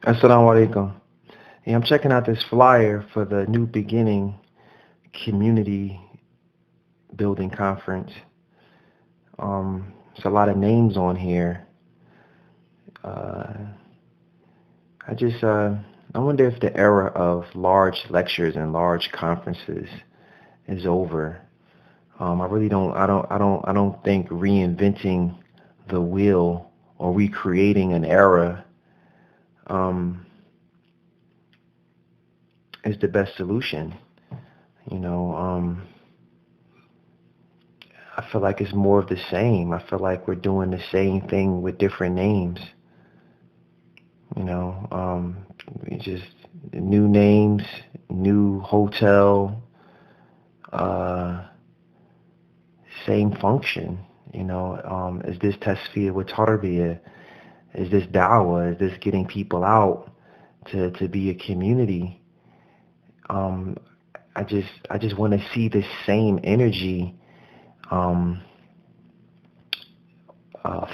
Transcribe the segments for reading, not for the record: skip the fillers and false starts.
Assalamu alaikum. Yeah, I'm checking out this flyer for the New Beginning Community Building Conference. There's a lot of names on here. Uh, I wonder if the era of large lectures and large conferences is over. I really don't. I don't think reinventing the wheel or recreating an era um, is the best solution. You know, I feel like it's more of the same. I feel like we're doing the same thing with different names. You know, just new names, new hotel, uh, same function. You know, is this tasfiyah with tarbiyah? Is this dawah? Is this getting people out to be a community? Um, I just want to see the same energy um,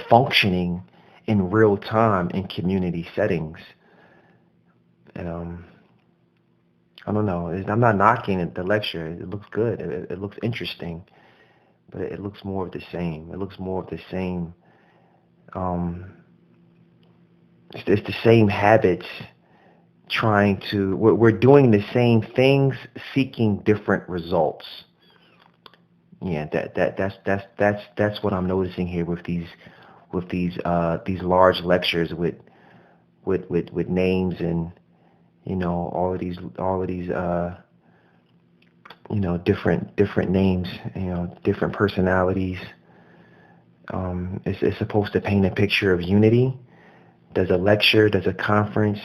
functioning in real time in community settings. And I don't know. I'm not knocking the lecture. It looks good. It looks interesting, but it looks more of the same. It looks more of the same. Um, it's the same habits trying to. We're doing the same things, seeking different results. Yeah, that's what I'm noticing here with these large lectures with names and all of these different names, different personalities. It's supposed to paint a picture of unity. Does a lecture, does a conference,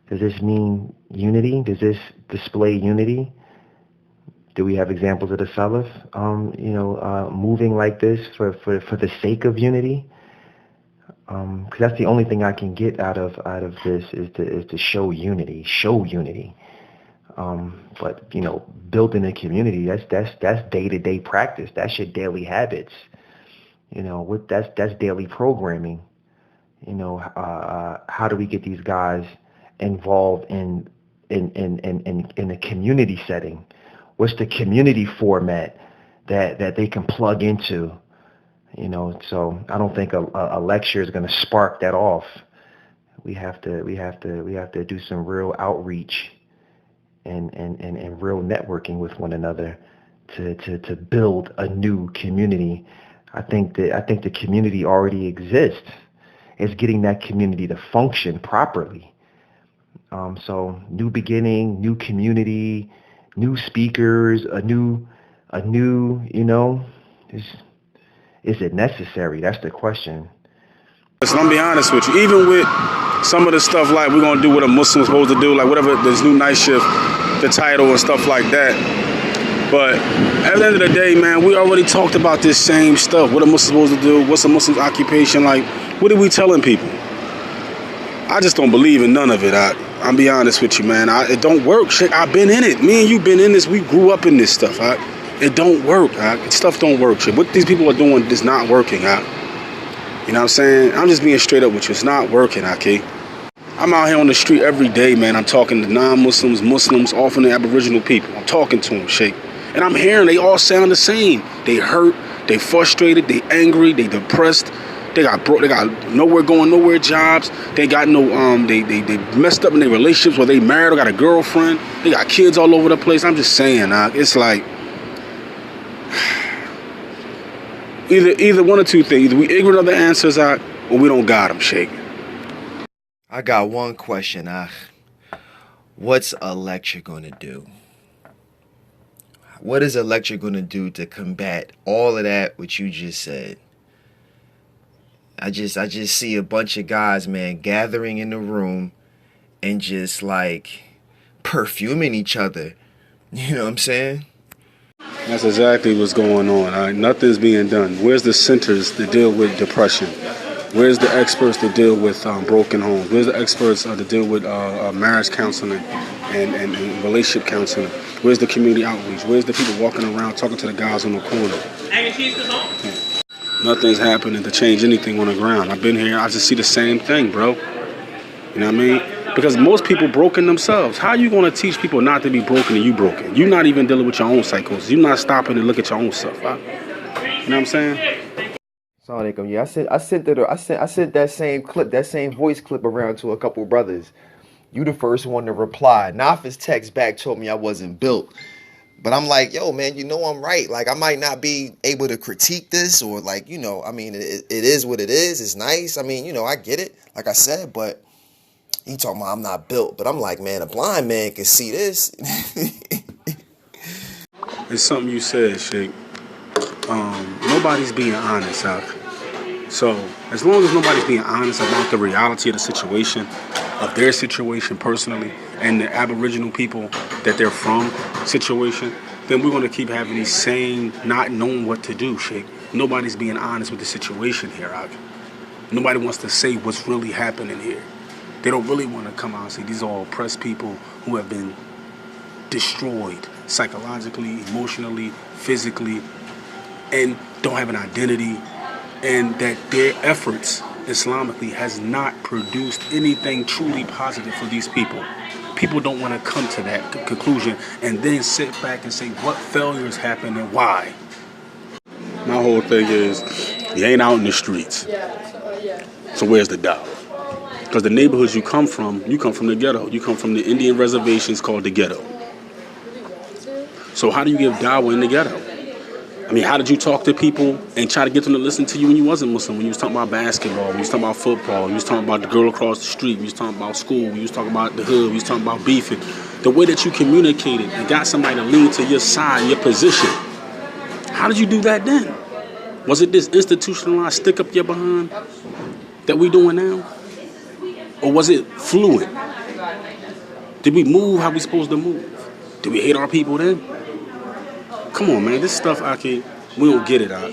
does this mean unity? Does this display unity? Do we have examples of the Salaf, moving like this for the sake of unity? Because that's the only thing I can get out of this is to show unity. But building a community, that's day-to-day practice. That's your daily habits. That's daily programming. How do we get these guys involved in a community setting? What's the community format that they can plug into? So I don't think a lecture is going to spark that off. We have to do some real outreach and real networking with one another to build a new community. I think the community already exists. It's getting that community to function properly. So new beginning, new community, new speakers, a new is it necessary? That's the question. Listen, I'm gonna be honest with you. Even with some of the stuff like we're gonna do what a Muslim's supposed to do, like whatever this new night shift, the title and stuff like that. But at the end of the day, man, we already talked about this same stuff. What a Muslim's supposed to do? What's a Muslim's occupation? Like, what are we telling people? I just don't believe in none of it. I'll be honest with you, man. It don't work. Shit, I've been in it. Me and you been in this. We grew up in this stuff. It don't work. Stuff don't work. Shit. What these people are doing is not working. You know what I'm saying? I'm just being straight up with you. It's not working, okay? I'm out here on the street every day, man. I'm talking to non-Muslims, Muslims, often the Aboriginal people. I'm talking to them, Sheikh. And I'm hearing they all sound the same. They hurt, they frustrated, they angry, they depressed. They got broke. They got nowhere going, nowhere jobs. They got no. They messed up in their relationships. Where they married or got a girlfriend. They got kids all over the place. I'm just saying, it's like either one or two things. Either we ignorant of the answers, or we don't got them, Sheikh. I got one question, What's a lecture gonna do? What is a lecture gonna do to combat all of that what you just said? I just see a bunch of guys, man, gathering in the room and just like perfuming each other. You know what I'm saying? That's exactly what's going on. All right? Nothing's being done. Where's the centers to deal with depression? Where's the experts to deal with broken homes? Where's the experts to deal with marriage counseling and relationship counseling? Where's the community outreach? Where's the people walking around talking to the guys on the corner? Nothing's happening to change anything on the ground. I've been here. I just see the same thing, bro. You know what I mean? Because most people broken themselves. How are you going to teach people not to be broken and you broken? You're not even dealing with your own cycles. You're not stopping to look at your own stuff. Huh? You know what I'm saying? Assalamualaikum. Yeah, I sent that same clip, that same voice clip around to a couple brothers. You the first one to reply. Nafis text back told me I wasn't built. But I'm like, yo, man, you know I'm right. Like, I might not be able to critique this or like, you know, I mean, it is what it is. It's nice. I mean, you know, I get it, like I said, but he talking about I'm not built. But I'm like, man, a blind man can see this. It's something you said, Sheikh. Nobody's being honest, Ak. So as long as nobody's being honest about the reality of the situation, of their situation personally, and the Aboriginal people that they're from situation, then we're going to keep having these same not knowing what to do, Sheikh. Nobody's being honest with the situation here, Ak. Nobody wants to say what's really happening here. They don't really want to come out and say these are all oppressed people who have been destroyed psychologically, emotionally, physically, and don't have an identity, and that their efforts Islamically has not produced anything truly positive for these people. People don't want to come to that conclusion and then sit back and say what failures happened and why. My whole thing is, you ain't out in the streets. So where's the doubt? Because the neighborhoods you come from the ghetto. You come from the Indian reservations called the ghetto. So how do you give dawah in the ghetto? I mean, how did you talk to people and try to get them to listen to you when you wasn't Muslim? When you was talking about basketball, when you was talking about football, when you was talking about the girl across the street, when you was talking about school, when you was talking about the hood, when you was talking about beefing. The way that you communicated and got somebody to lean to your side, your position. How did you do that then? Was it this institutionalized stick up your behind that we doing now? Or was it fluid? Did we move how we supposed to move? Did we hate our people then? Come on, man. This stuff, we don't get it out.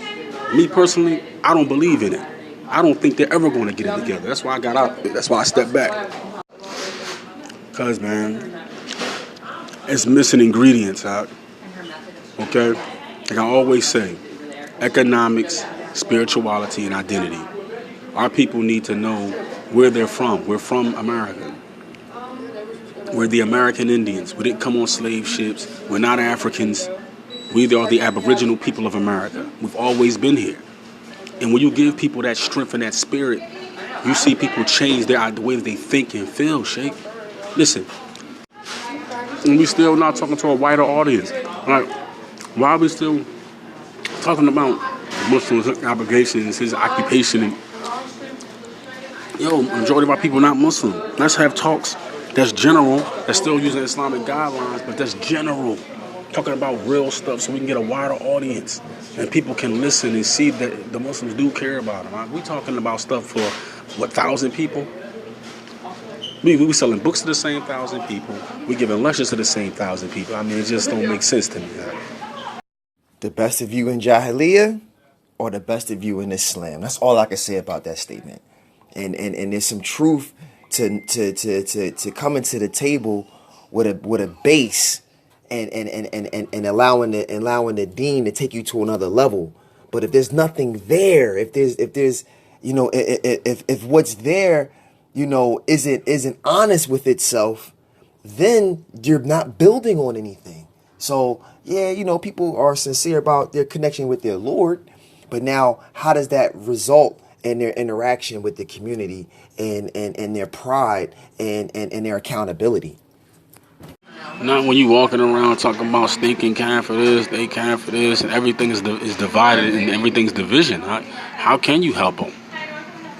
Me personally, I don't believe in it. I don't think they're ever going to get it together. That's why I got out. That's why I stepped back. Because, man, it's missing ingredients out. Okay? Like I always say, economics, spirituality, and identity. Our people need to know where they're from. We're from America. We're the American Indians. We didn't come on slave ships. We're not Africans. We are the Aboriginal people of America. We've always been here. And when you give people that strength and that spirit, you see people change the way they think and feel, Sheikh. Listen, and we still not talking to a wider audience. Like, why are we still talking about Muslims' obligations, his occupation? And, majority of our people not Muslim. Let's have talks that's general, that's still using Islamic guidelines, but that's general. Talking about real stuff so we can get a wider audience and people can listen and see that the Muslims do care about them. We talking about stuff for, 1,000 people? We selling books to the same 1,000 people. We giving lectures to the same 1,000 people. I mean, it just don't make sense to me. The best of you in Jahiliyyah or the best of you in Islam? That's all I can say about that statement. And there's some truth to coming to the table with a base and allowing the deen to take you to another level. But if there's nothing there, if there's if what's there, isn't honest with itself, then you're not building on anything. So yeah, people are sincere about their connection with their Lord, but now how does that result in their interaction with the community and their pride and their accountability? Not when you walking around talking about stinking can for this, they can for this, and everything is divided and everything's division. How can you help them?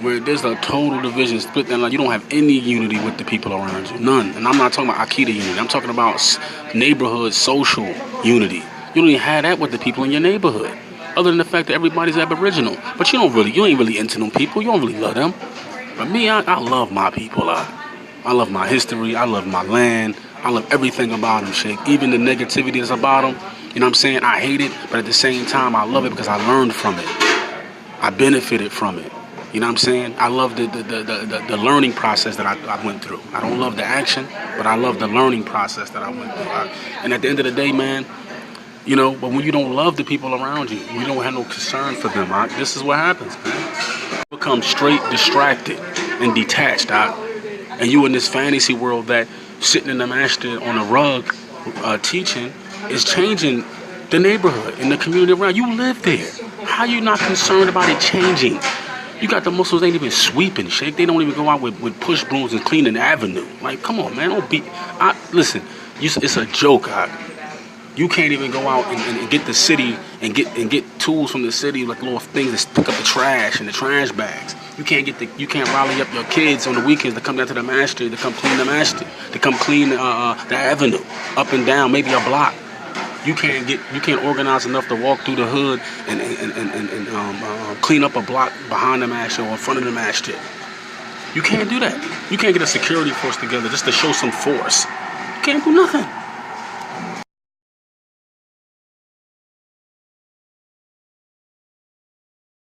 Where there's a total division, split, and like you don't have any unity with the people around you, none. And I'm not talking about Akida unity. I'm talking about neighborhood social unity. You don't even have that with the people in your neighborhood, other than the fact that everybody's Aboriginal. But you ain't really into them people. You don't really love them. But me, I love my people. I love my history. I love my land. I love everything about them, Sheikh. Even the negativity that's about them, you know what I'm saying? I hate it, but at the same time, I love it because I learned from it. I benefited from it. You know what I'm saying? I love the learning process that I went through. I don't love the action, but I love the learning process that I went through. And at the end of the day, man, but when you don't love the people around you, you don't have no concern for them, this is what happens, man. You become straight distracted and detached, and you in this fantasy world that sitting in the masjid on a rug teaching is changing the neighborhood and the community around. You live there. How you not concerned about it changing? You got the Muslims ain't even sweeping, Sheikh. They don't even go out with push brooms and clean an avenue. Like, come on, man. Don't be... listen, it's a joke. You can't even go out and get the city and get tools from the city, like little things that pick up the trash and the trash bags. You can't rally up your kids on the weekends to come down to the masjid, to come clean the masjid, to come clean the avenue, up and down, maybe a block. You can't organize enough to walk through the hood and clean up a block behind the masjid or in front of the masjid. You can't do that. You can't get a security force together just to show some force. You can't do nothing.